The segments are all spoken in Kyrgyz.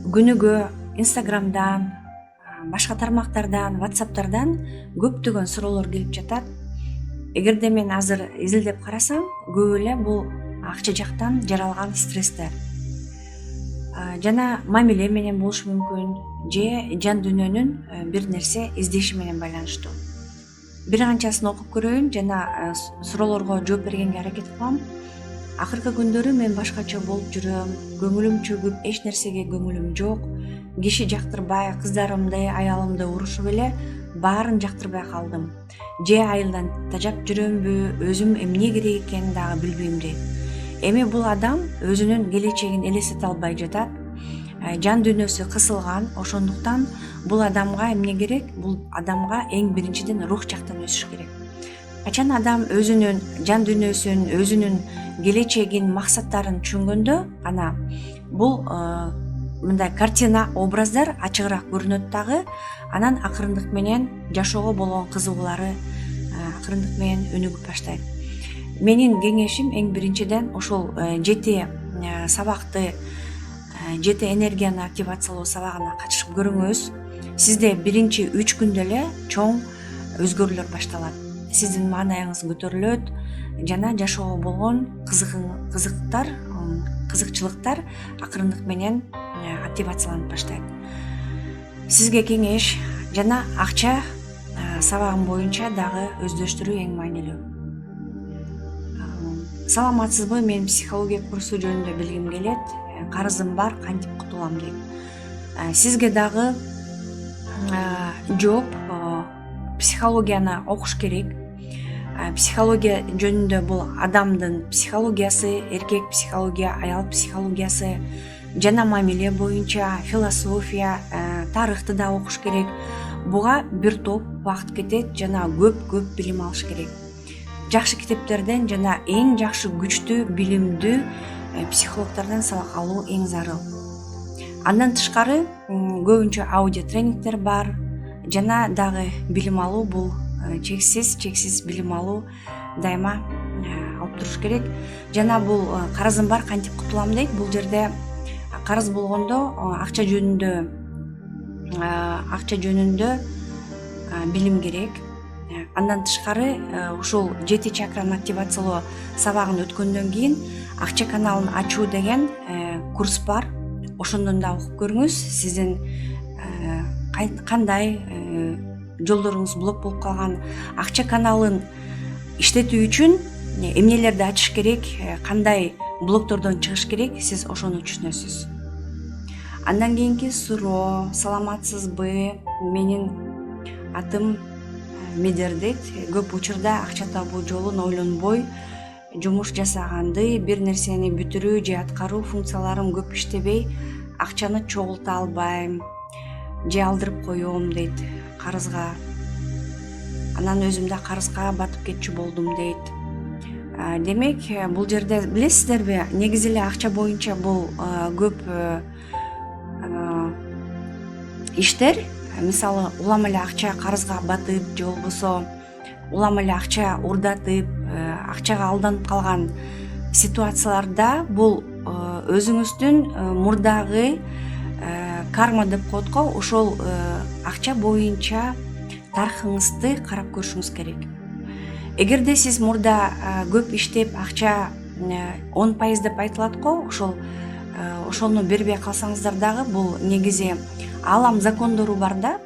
күнүгө Инстаграмдан, башка тармактардан, WhatsApp'тардан көптөгөн суроолор келип жатат. Эгерде мен азыр изилдеп карасам, көп эле бул акча жактан жаралган стресстер. Жана мамиле менен болушу мүмкүн, же жан дүйнөнүн бир нерсе издеши менен байланыштуу. Бир канчасын окуп көрөйүн жана суроолорго жооп бергенге аракет кылам. Акыркы күндөрү мен башкача болуп жүрөм, көңүлүм чөгүп, эч нерсеге көңүлүм жок. Киши жактырбай, кыздарымды, аялымды урушуп эле баарын жактырбай калдым. Же айылдан тажап жүрөмбү, өзүм эмне керек экенин дагы билбейм дейт. Эми бул адам өзүнүн келечегин элестете албай жатат. Жан дүйнөсү кысылган, ошондуктан бул адамга эмне керек? Бул адамга эң биринчиден рух жактан өсүш керек. Качан адам өзүнүн жан дүйнөсүн, өзүнүн келечегин, максаттарын түшүнгөндө гана бул мындай картина, образдар ачыгыраак көрүнөт дагы. Анан акырындык менен жашоого болгон кызыгуулары акырындык менен өнүгүп баштайт. Менин кеңешим эң биринчиден ошол 7 сабакты, 7 энергияны активациялоо сабагына катышып көрүңүз. Сизде биринчи 3 күндө эле чоң өзгөрүүлөр башталат. Сиздин маанайыңыз көтөрүлөт жана жашоого болгон кызыкчылыктар акырындык менен активацияланып баштайт. Сизге кеңеш жана акча сабагым боюнча дагы өздөштүрүү эң маанилүү. Саламатсызбы, мен психология курсу жөнүндө билгим келет. Карызым бар, кантип кутулам дейт. Сизге дагы жооп психологияны окуш керек. Психология жөнүндө бул адамдын психологиясы, эркек психология, аял психологиясы жана мамиле боюнча философия, тарыхты да окуш керек. Буга бир топ убакыт кетет жана көп билим алыш керек. Жакшы китептерден жана эң жакшы күчтүү, билимдүү психологтордон сабак алуу эң зарыл. Андан тышкары көбүнчө аудио тренингдер бар жана дагы билим алуу бул чексиз билим алуу дайыма алып туруш керек. Жана бул карызым бар, кантип кутулам дейт. Бул жерде карыз болгондо акча жөнүндө билим керек. Андан тышкары ушул 7 чакраны активациялоо сабагын өткөндөн кийин акча каналын ачуу деген курс бар. Ошондон да окуп көрүңүз. Сиздин кандай жолдоруңуз блок болуп калган, акча каналын иштетүү үчүн эмнелерди ачыш керек, кандай блоктордон чыгыш керек, сиз ошону түшүнөсүз. Андан кийинки суроо: саламатсызбы? Менин атым Медердит. Көп учурда акча табуу жолун ойлонбой жумуш жасаганды, бир нерсени бүтүрүү же аткаруу функцияларым көп иштебей, акчаны чогулта албайм же алдырып коем дейт карызга. Анан өзүм да карызга батып кетчү болдум дейт. Демек, бул жерде билесиздерби, негизи эле акча боюнча бул көп иштер, мисалы, улам эле акча карызга батып же болбосо улам эле акча урдатып, акчага алданып калган ситуацияларда бул өзүңүздүн мурдагы карма деп коет го, ошол акча боюнча тарыхыңызды карап көрүшүңүз керек. Эгерде сиз мурда көп иштеп акча 10% деп айтылат го, ошону бербей калсаңыздар дагы бул негизи алам закондору бар да,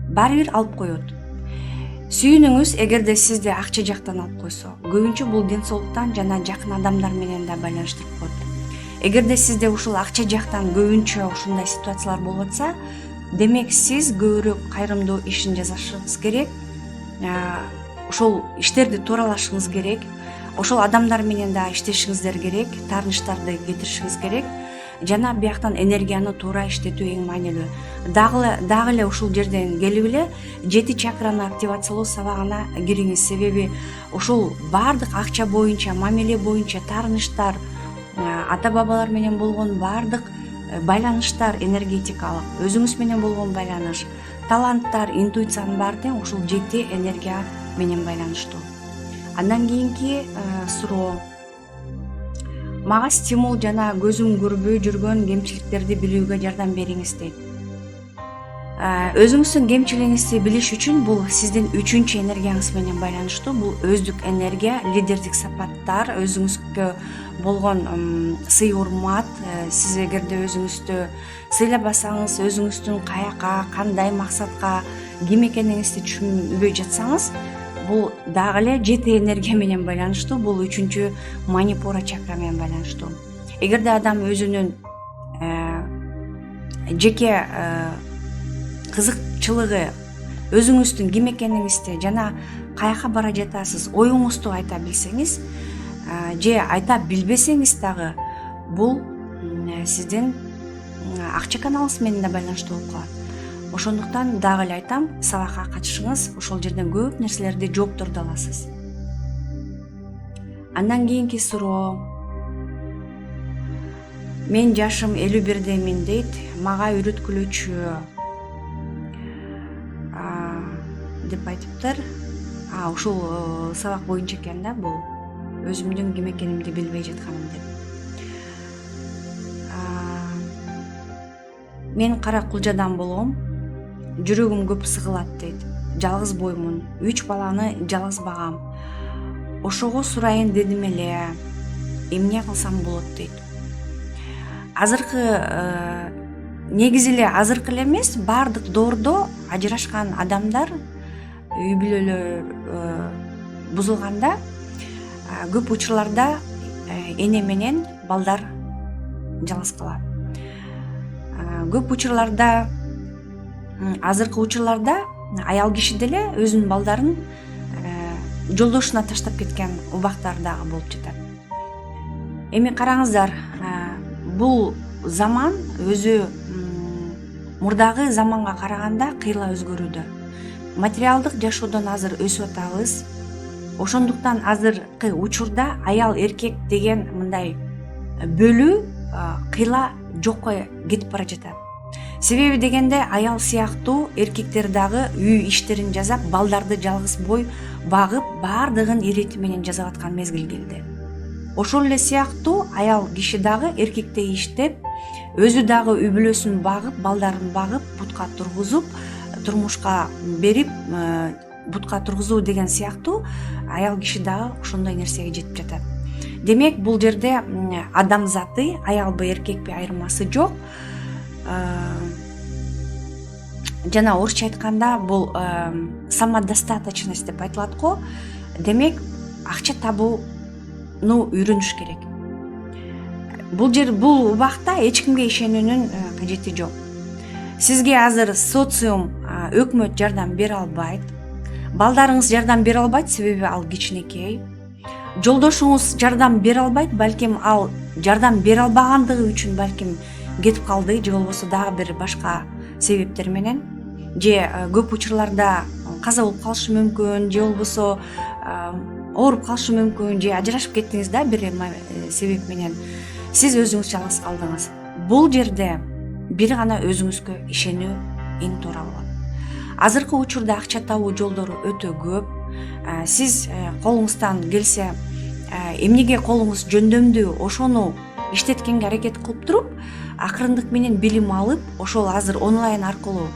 баары бир алып коет. Сүйүнүңүз, эгерде сизди акча жактан алып койсо, көбүнчө бул ден соолуктан жана жакын адамдар менен да байланыштырып коет. Эгерде сизде ушул акча жактан көбүнчө ушундай ситуациялар болуп атса, демек сиз көбүрөөк кайрымдуу ишин жасашыңыз керек. Ошол иштерди тууралашыңыз керек. Ошол адамдар менен да иштешиңиздер керек, тааныштарды кетиришиңиз керек. Жана бияктан энергияны туура иштетүү эң маанилүү. Дагы эле ушул жерден келип эле 7 чакраны активациялоо сабагына кириңиз. Себеби ошол баардык акча боюнча, мамиле боюнча тааныштар, ата бабалар менен болгон баардык байланыштар энергетикалык, өзүңүз менен болгон байланыш, таланттар, интуициянын баары тең ушул 7 энергия менен байланыштуу. Андан кийинки суроо: мага стимул жана көзүм көрбөй жүргөн кемчиликтерди билүүгө жардам бериңиз дейт. Өзүңүздүн кемчилигиңизди билиш үчүн бул сиздин үчүнчү энергияңыз менен байланыштуу. Бул өздүк энергия, лидердик сапаттар, өзүңүзгө болгон сый урмат. Сиз эгерде өзүңүздү сыйлабасаңыз, өзүңүздүн каяка, кандай максатка, ким экениңизди түшүнбөй жатсаңыз, бул дагы эле жети энергия менен байланыштуу. Бул үчүнчү манипура чакра менен байланыштуу. Эгерде адам өзүнүн жеке кызыкчылыгы, өзүңүздүн ким экениңизди жана каяка бара жатасыз, оюңузду айта билсеңиз, же айта билбесеңиз дагы, бул сиздин акча каналыңыз менен да байланыштуу болуп калат. Ошондуктан дагы эле айтам, сабакка катышыңыз, ошол жерден көп нерселерди жооптурду аласыз. Андан кийинки суроо. Мен жашым 51-демин дейт. Мага үйрөткүлөчү деп айтыптыр. Ушул сабак боюнча экен да, бул өзүмдүн ким экенимди билбей жатканым деп. Мен кара кулжадан болом. Жүрөгүм көп сыгылат дейт. Жалгыз боймун. 3 баланы жалгыз багам. Ошого сурайын дедим эле. Эмне кылсам болот дейт. Азыркы негизи эле азыркы эле эмес, баардык доордо ажырашкан адамдар, үй бүлөлөр бузулганда көп учурларда эне менен балдар жалгыз калат. Көп учурларда, азыркы учурларда аял киши деле өзүнүн балдарын жолдошуна таштап кеткен убактар дагы болуп жатат. Эми караңыздар, бул заман өзү мурдагы заманга караганда кыйла өзгөрүүдө. Материалдык жашоодон азыр өсүп атабыз. Ошондуктан азыркы учурда аял эркек деген мындай бөлүү кыйла жокко кетип бара жатат. Себеби дегенде аял сыяктуу эркектер дагы үй иштерин жасап, балдарды жалгыз бой багып, баардыгын ирети менен жасап аткан мезгил келди. Ошол эле сыяктуу аял киши дагы эркектей иштеп, өзү дагы үй бүлөсүн багып, балдарын багып, бутка тургузуп, турмушка берип, бутка тургузуу деген сыяктуу аял киши дагы ошондой нерсеге жетип жатат. Демек, бул жерде адамзаты, аялбы эркекпи айырмасы жок. Жана орусча айтканда бул самодостаточность деп айтылат го. Демек, акча табууну үйрөнүш керек. Бул убакта эч кимге ишенүүнүн кажети жок. Сизге азыр социум, өкмөт жардам бере албайт. Балдарыңыз жардам бере албайт, себеби ал кичинекей. Жолдошуңуз жардам бере албайт, балким ал жардам бере албагандыгы үчүн балким кетип калды, же болбосо дагы бир башка себептер менен, же көп учурларда каза болуп калышы мүмкүн, же болбосо ооруп калышы мүмкүн, же ажырашып кеттиңиз да бир себеп менен. Сиз өзүңүз жалгыз калдыңыз. Бул жерде бир гана өзүңүзгө ишенүү эң туура болот. Азыркы учурда акча табуу жолдору өтө көп. Сиз колуңуздан келсе, эмнеге колуңуз жөндөмдүү, ошону иштеткенге аракет кылып туруп, акырындык менен билим алып, ошол азыр онлайн аркылуу,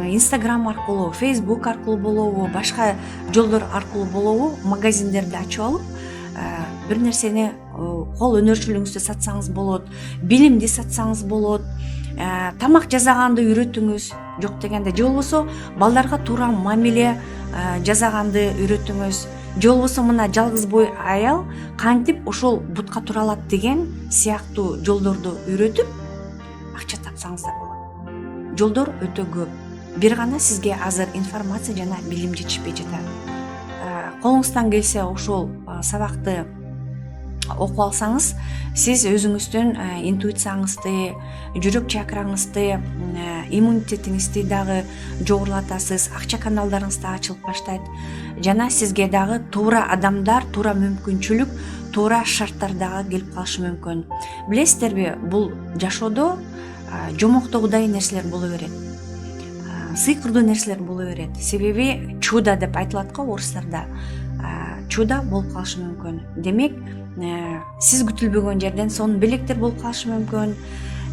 Instagram аркылуу, Facebook аркылуу болобу, башка жолдор аркылуу болобу, магазиндерди ачып алып, бир нерсени кол өнөрчүлүгүңүздү сатсаңыз болот, билимди сатсаңыз болот, тамак жасаганды үйрөтүңүз, жок дегенде, же болбосо балдарга туура мамиле жасаганды үйрөтүңүз, же болбосо мына жалгыз бой аял кантип ошол бутка тура алат деген сыяктуу жолдорду үйрөтүп, акча тапсаңыз да болот. Жолдор өтө көп. Бир гана сизге азыр информация жана билим жетишпей жатат. Колуңуздан келсе ошол сабакты окуп алсаңыз, сиз өзүңүздүн интуицияңызды, жүрөк чакраңызды, иммунитетиңизди дагы жогорулатасыз, акча каналдарыңыз да ачылып баштайт. Жана сизге дагы туура адамдар, туура мүмкүнчүлүк, туура шарттар дагы келип калышы мүмкүн. Билесиздерби, бул жашоодо жомоктогудай нерселер боло берет. Сыйкырдуу нерселер боло берет. Себеби чудо деп айтылат го орустарда. чуда болуп калышы мүмкүн. Демек, сиз күтүлбөгөн жерден сонун белектер болуп калышы мүмкүн.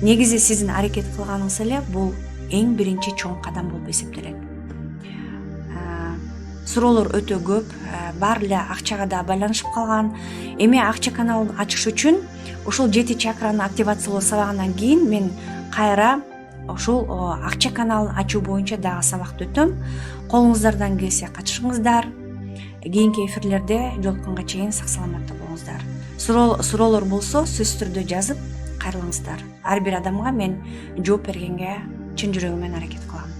Негизи сиздин аракет кылганыңыз эле бул эң биринчи чоң кадам болуп эсептелет. Суроолор өтө көп, баары эле акчага да байланышып калган. Эми акча каналын ачыш үчүн ушул 7 чакраны активациялоо сабагынан кийин мен кайра ушул акча каналын ачуу боюнча дагы сабакты өтөм. Колуңуздардан келсе катышыңыздар. Кийинки эфирлерде жолукканга чейин сак саламатта болуңуздар. Суроолор болсо сөзсүз түрдө жазып кайрылыңыздар. Ар бир адамга мен жооп бергенге чын жүрөгүмөн аракет кылам.